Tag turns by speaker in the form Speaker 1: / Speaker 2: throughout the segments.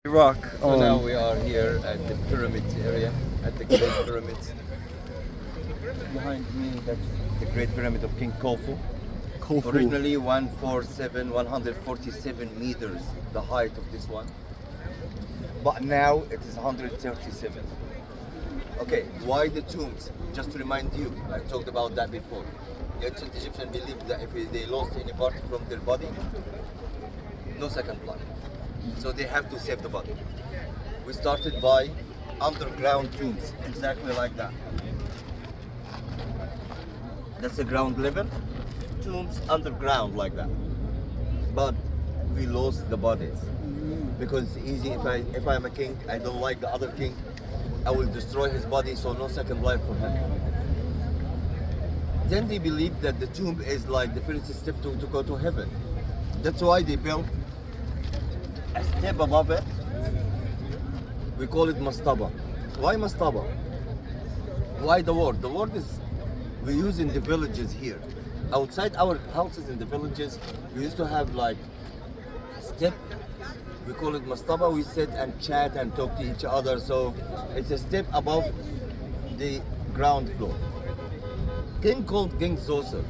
Speaker 1: Rock
Speaker 2: So
Speaker 1: on.
Speaker 2: now we are here at the pyramids area, at the Great Pyramids. Behind me, that's the Great Pyramid of King Khufu.
Speaker 1: Khufu.
Speaker 2: Originally 147 meters, the height of this one. But now it is 137. Okay, why the tombs? Just to remind you, I talked about that before. The ancient Egyptians believed that if they lost any part from their body, no second life. So they have to save the body. We started by underground tombs, exactly like that. That's the ground level. Tombs underground like that. But we lost the bodies because it's easy. If I'm a king, I don't like the other king, I will destroy his body, so no second life for him. Then they believe that the tomb is like the first step to go to heaven. That's why they built a step above it. We call it mastaba. Why mastaba? Why the word? The word is we use in the villages here. Outside our houses in the villages, we used to have like step. We call it mastaba. We sit and chat and talk to each other. So it's a step above the ground floor. King called King Zoser,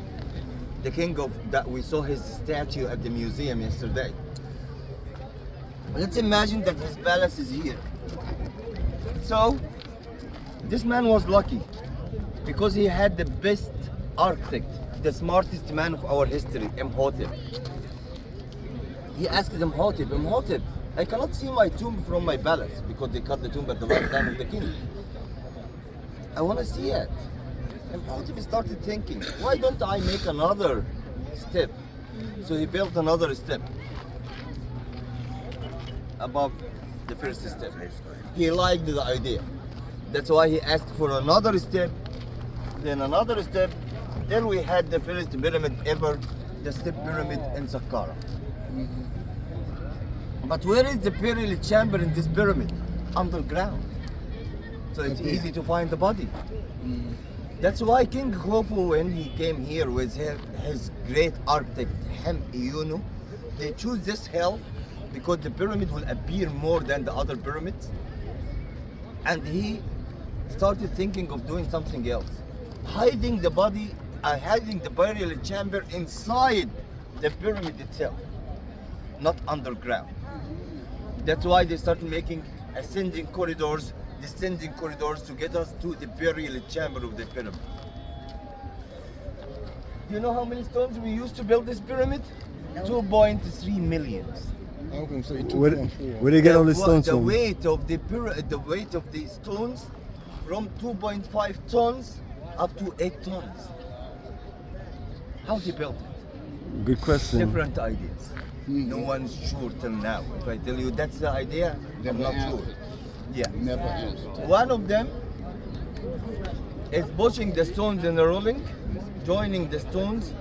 Speaker 2: the king of that we saw his statue at the museum yesterday. Let's imagine that his palace is here. So this man was lucky because he had the best architect, the smartest man of our history, Imhotep. He asked Imhotep, Imhotep, I cannot see my tomb from my palace because they cut the tomb at the lifetime of the king. I want to see it. Imhotep started thinking, why don't I make another step? So he built another step above the first step. He liked the idea. That's why he asked for another step, then another step. Then we had the first pyramid ever, the step pyramid in Saqqara. But where is the burial chamber in this pyramid? Underground. So it's easy to find the body. That's why King Khufu, when he came here with his great architect, Hem Iyunu, they choose this hill because the pyramid will appear more than the other pyramids. And he started thinking of doing something else. Hiding the body, hiding the burial chamber inside the pyramid itself, not underground. That's why they started making ascending corridors, descending corridors to get us to the burial chamber of the pyramid. You know how many stones we used to build this pyramid? 2.3 million.
Speaker 1: I was gonna say where do you get all these stones
Speaker 2: the
Speaker 1: from?
Speaker 2: weight of the weight of the stones from 2.5 tons up to 8 tons. How they built it?
Speaker 1: Good question.
Speaker 2: Different ideas. No one's sure till now. If I tell you that's the idea, I'm not sure. Yeah.
Speaker 3: Never answered.
Speaker 2: One of them is pushing the stones in the rolling, joining the stones.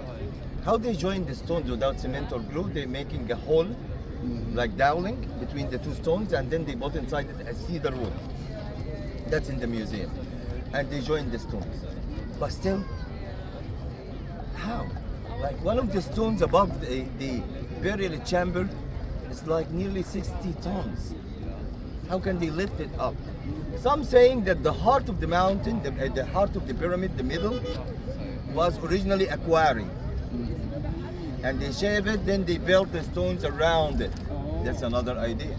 Speaker 2: How they join the stones without cement or glue? They're making a hole, like doweling, between the two stones, and then they put inside it a cedar wood. That's in the museum. And they join the stones. But still, how? Like one of the stones above the burial chamber is like nearly 60 tons. How can they lift it up? Some saying that the heart of the mountain, the heart of the pyramid, the middle, was originally a quarry. And they shave it, then they built the stones around it. That's another idea.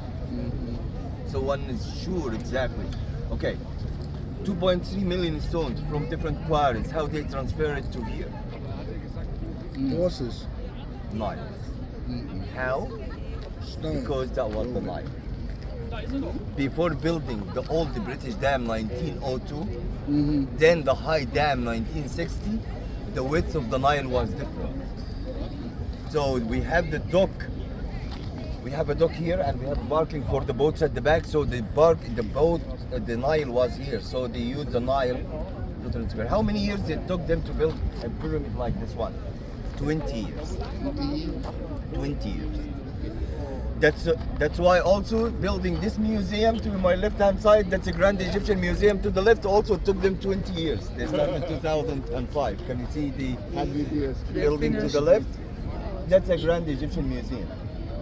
Speaker 2: So one is sure exactly. Okay, 2.3 million stones from different quarries. How they transfer it to here?
Speaker 3: Horses.
Speaker 2: Nile. How?
Speaker 3: Stone.
Speaker 2: Because that was the Nile. Before building the old British dam 1902, then the high dam 1960, the width of the Nile was different. So we have the dock. We have a dock here, and we have parking for the boats at the back. So the Nile was here. So they used the Nile to transfer. How many years it took them to build a pyramid like this one? 20 years. 20 years. That's why also building this museum to my left-hand side, that's a Grand Egyptian Museum to the left, also took them 20 years. They started in 2005. Can you see the building to the left? That's a Grand Egyptian Museum.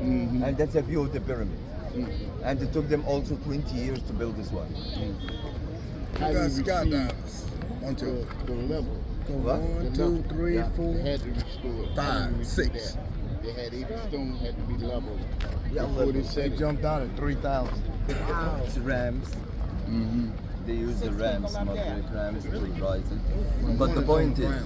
Speaker 2: And that's a view of the pyramid. And it took them also 20 years to build this one.
Speaker 3: You got skydivers. On to
Speaker 4: The level.
Speaker 3: go
Speaker 2: What?
Speaker 3: 1, 2, 3, 4.
Speaker 4: They had to restore it.
Speaker 3: 5, 6.
Speaker 4: They had each stone had to be leveled
Speaker 2: Yeah,
Speaker 4: before they
Speaker 1: They
Speaker 4: set it.
Speaker 1: jumped out at 3,000.
Speaker 2: It's rams.
Speaker 4: Mm-hmm.
Speaker 2: They use the rams, moderate rams to rise it. But the point is,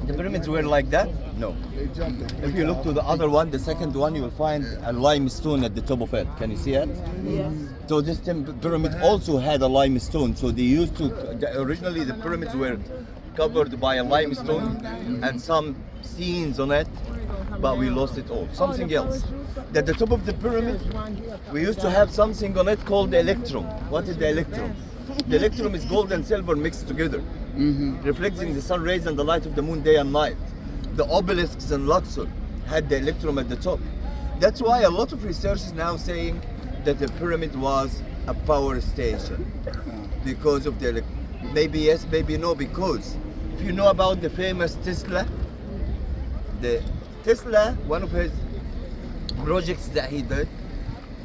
Speaker 2: the pyramids were like that? No.
Speaker 3: They jumped at
Speaker 2: If you look to the other one, the second one, you will find a limestone at the top of it. Can you see it?
Speaker 5: Yes.
Speaker 2: So this pyramid also had a limestone. So they used to, originally the pyramids were covered by a limestone and some scenes on it, but we lost it all. Something else. At the top of the pyramid, we used to have something on it called the electrum. What is the electrum? The electrum is gold and silver mixed together, reflecting the sun rays and the light of the moon day and night. The obelisks in Luxor had the electrum at the top. That's why a lot of research is now saying that the pyramid was a power station because of the maybe yes, maybe no, because if you know about the famous Tesla, one of his projects that he did,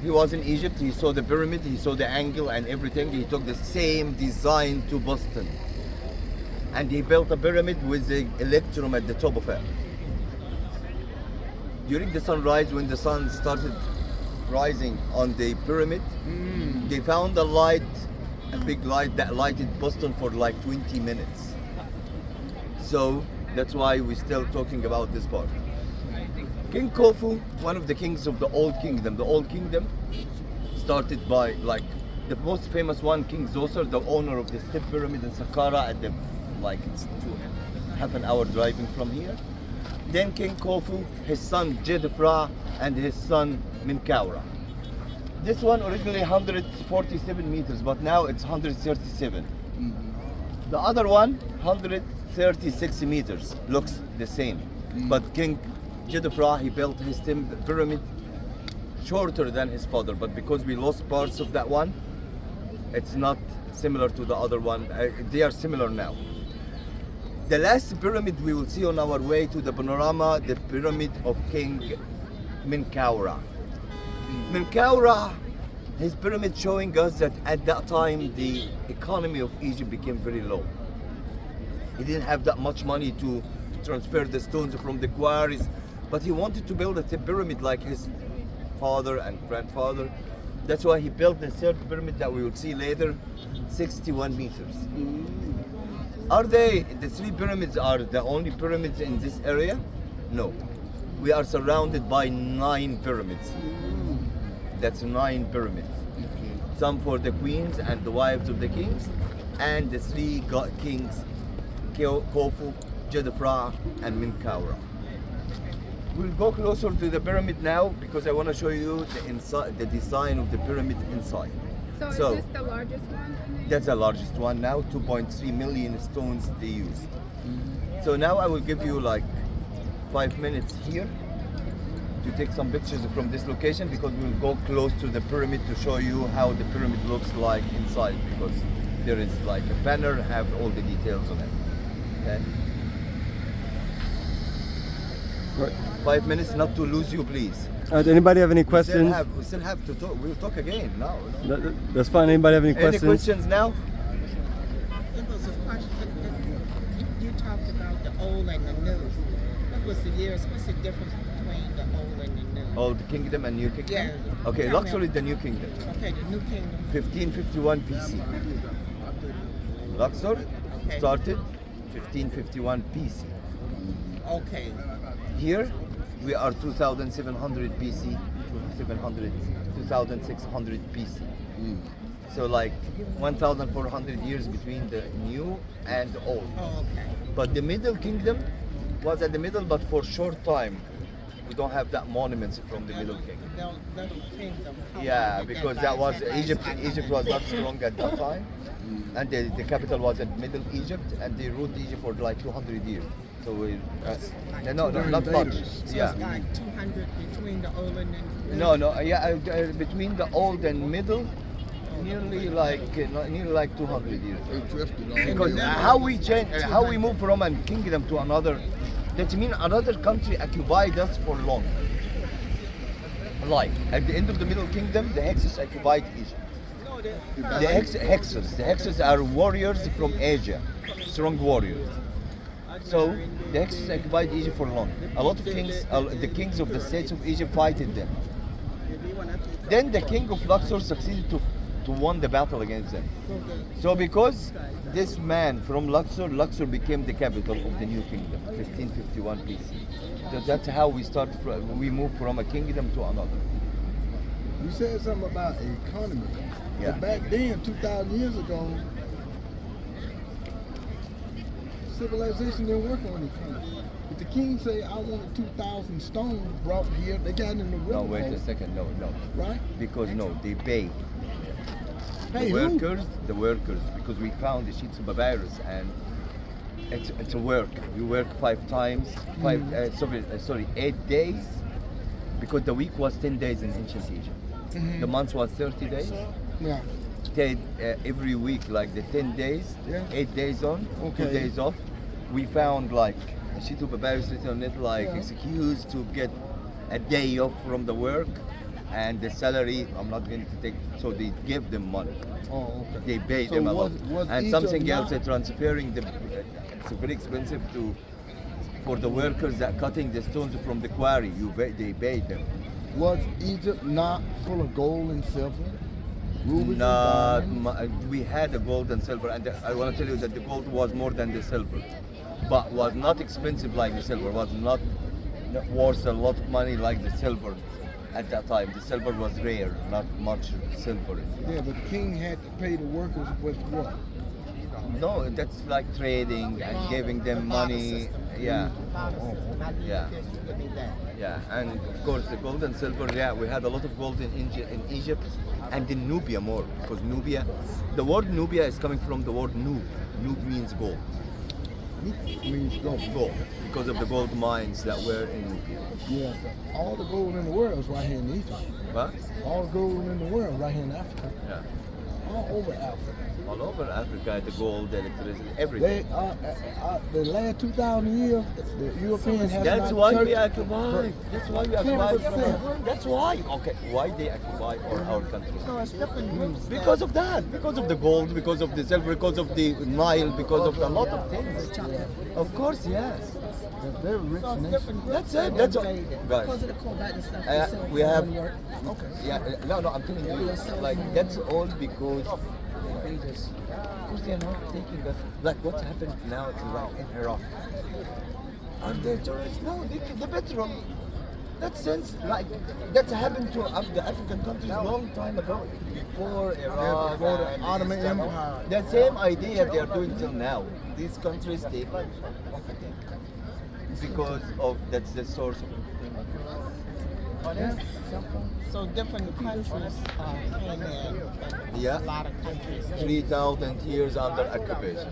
Speaker 2: he was in Egypt, he saw the pyramid, he saw the angle and everything, he took the same design to Boston. And he built a pyramid with the electrum at the top of it. During the sunrise, when the sun started rising on the pyramid, they found a light, a big light that lighted Boston for like 20 minutes. So that's why we're still talking about this part. King Khufu, one of the kings of the Old Kingdom. The Old Kingdom started by like the most famous one, King Zoser, the owner of the Step Pyramid in Saqqara at the it's half an hour driving from here. Then King Khufu, his son Jedfra, and his son Minkaura. This one originally 147 meters, but now it's 137. The other one 136 meters, looks the same. But King Jedfra, he built his pyramid shorter than his father, but because we lost parts of that one, it's not similar to the other one. They are similar now. The last pyramid we will see on our way to the panorama, the pyramid of King Minkaura. Minkaura, his pyramid showing us that at that time the economy of Egypt became very low. He didn't have that much money to transfer the stones from the quarries, but he wanted to build a pyramid like his father and grandfather. That's why he built the third pyramid that we will see later, 61 meters. Are the three pyramids are the only pyramids in this area? No. We are surrounded by 9 pyramids. That's 9 pyramids. Some for the queens and the wives of the kings, and the 3 kings, Khufu, Jedfra, and Minkaura. We'll go closer to the pyramid now because I want to show you the design of the pyramid inside.
Speaker 5: So is this the largest one?
Speaker 2: That's the largest one now, 2.3 million stones they use. So now I will give you like 5 minutes here to take some pictures from this location because we'll go close to the pyramid to show you how the pyramid looks like inside because there is like a banner, have all the details on it. Okay?
Speaker 1: Right.
Speaker 2: 5 minutes, not to lose you, please.
Speaker 1: Anybody have any questions?
Speaker 2: We still have to talk. We'll talk again now.
Speaker 1: That's fine. Anybody have any
Speaker 2: Any
Speaker 1: questions?
Speaker 2: questions now?
Speaker 6: It was a question. You talked about the old and the new. What was the years? What's the difference between the old and the new?
Speaker 2: Old Kingdom and New Kingdom?
Speaker 6: Yeah.
Speaker 2: Okay,
Speaker 6: Tell
Speaker 2: Luxor
Speaker 6: me.
Speaker 2: is the New Kingdom.
Speaker 6: Okay, the new kingdom.
Speaker 2: 1551 BC. Luxor
Speaker 6: Okay.
Speaker 2: started 1551 BC.
Speaker 6: Okay.
Speaker 2: Here we are 2700 BC, 2600 BC. So like 1400 years between the new and the old.
Speaker 6: Oh, okay.
Speaker 2: But the Middle Kingdom was at the middle, but for short time. We don't have that monuments from the Middle Kingdom.
Speaker 6: That kingdom.
Speaker 2: Yeah, because that was Egypt. Egypt was not strong at that time, and the capital was in Middle Egypt, and they ruled Egypt for like 200 years. So no, not much. Yeah.
Speaker 6: It's like 200 between the old and the new.
Speaker 2: No, between the old and middle, nearly like 200 years.
Speaker 3: They drifted on.
Speaker 2: Because how we change, how we move from a kingdom to another, that means another country occupied us for long. like at the end of the Middle Kingdom, the Hyksos occupied Egypt. The Hyksos are warriors from Asia, strong warriors. So the Hyksos occupied Egypt for long. A lot of kings, the kings of the states of Egypt fighted them. Then the king of Luxor succeeded to won the battle against them. So because this man from Luxor became the capital of the new kingdom, 1551 BC. So that's how we moved from a kingdom to another.
Speaker 3: You said something about economy.
Speaker 2: Yeah.
Speaker 3: But back then, 2,000 years ago, civilization didn't work on economy. If the king say, I wanted 2,000 stones brought here, they got in the river.
Speaker 2: No, wait a second. No.
Speaker 3: Right?
Speaker 2: Because they pay.
Speaker 3: Hey,
Speaker 2: The workers, because we found the sheets of papyrus and it's a work. You work 5 times, 8 days, because the week was 10 days in ancient Egypt. The month was 30 days.
Speaker 3: Yeah.
Speaker 2: Every week, like the 10 days,
Speaker 3: Yeah.
Speaker 2: 8 days on,
Speaker 3: Okay.
Speaker 2: 2 days off. We found like a sheet of papyrus written on it, like
Speaker 3: Yeah.
Speaker 2: excuse to get a day off from the work. And the salary, I'm not going to take, so they give them money.
Speaker 3: Oh, okay.
Speaker 2: They pay
Speaker 3: So
Speaker 2: them a lot.
Speaker 3: was
Speaker 2: And
Speaker 3: Egypt
Speaker 2: something else,
Speaker 3: not-
Speaker 2: transferring the, it's very expensive for the workers that cutting the stones from the quarry. They pay them.
Speaker 3: Was Egypt not full of gold and silver? Rubies
Speaker 2: Not,
Speaker 3: and diamonds?
Speaker 2: we had the gold and silver, and I want to tell you that the gold was more than the silver, but was not expensive like the silver. Was not worth a lot of money like the silver. At that time, the silver was rare, not much silver.
Speaker 3: Yeah, but the king had to pay the workers with what?
Speaker 2: No, that's like trading and giving them money. Yeah, Yeah. yeah. And of course, the gold and silver. Yeah, we had a lot of gold in Egypt and in Nubia more, because Nubia, the word Nubia is coming from the word Nub. Nub means gold.
Speaker 3: Means gold.
Speaker 2: Gold, because of the gold mines that were in Nubia.
Speaker 3: Yeah, but all the gold in the world is right here in Egypt.
Speaker 2: But
Speaker 3: All the gold in the world right here in Africa.
Speaker 2: yeah,
Speaker 3: All over Africa.
Speaker 2: all over Africa, the gold, the electricity,
Speaker 3: They
Speaker 2: everything.
Speaker 3: the last 2,000 years, the Europeans have
Speaker 2: That's
Speaker 3: not
Speaker 2: why we
Speaker 3: church-
Speaker 2: occupy. That's why we occupy. That's why. Okay, why they occupy our country?
Speaker 6: So it's different groups. that-
Speaker 2: Because of that, because of the gold, because of the silver, because of the Nile, because of a lot of things. Of course, yes.
Speaker 3: They're very rich
Speaker 6: So it's
Speaker 3: nation.
Speaker 6: different groups.
Speaker 2: That's
Speaker 6: that
Speaker 2: it. That's all.
Speaker 6: invaded.
Speaker 2: Guys,
Speaker 7: Because of the cobalt and stuff.
Speaker 2: we have.
Speaker 3: Okay.
Speaker 2: Yeah, no, I'm telling you, like that's all because. Of course, they are not taking us. Like what's happened now to like in Iraq. Are they tourists? No, the petrol. That sense, like that's happened to the African countries a long time ago, before Iraq,
Speaker 3: before the
Speaker 2: and
Speaker 3: Ottoman
Speaker 2: stuff.
Speaker 3: Empire.
Speaker 2: The same idea they are doing till now. These countries take because of that's the source of.
Speaker 6: So different countries came in. And
Speaker 2: Yeah.
Speaker 6: A lot of countries.
Speaker 2: 3,000 years under occupation.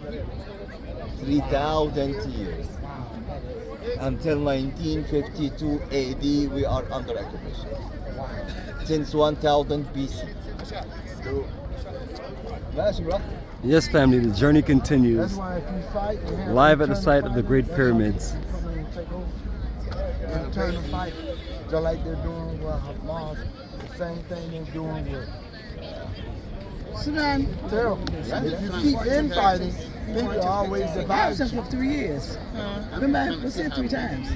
Speaker 2: 3,000 years. Until 1952 AD, we are under occupation. Since 1000 BC. ماشي براحتك.
Speaker 1: Yes, family, the journey continues.
Speaker 3: That's why if you fight, you have
Speaker 1: Live
Speaker 3: to
Speaker 1: at the
Speaker 3: turn
Speaker 1: site of
Speaker 3: fight
Speaker 1: the
Speaker 3: in,
Speaker 1: Great
Speaker 3: that's
Speaker 1: Pyramids.
Speaker 3: why people come in and take over. And turn the fight. Just like they're doing with Hamas, the same thing they're doing with Sudan. Terrible. If you keep infighting, people are always
Speaker 7: I've
Speaker 3: divided.
Speaker 7: been for 3 years. I've been back for 3 times.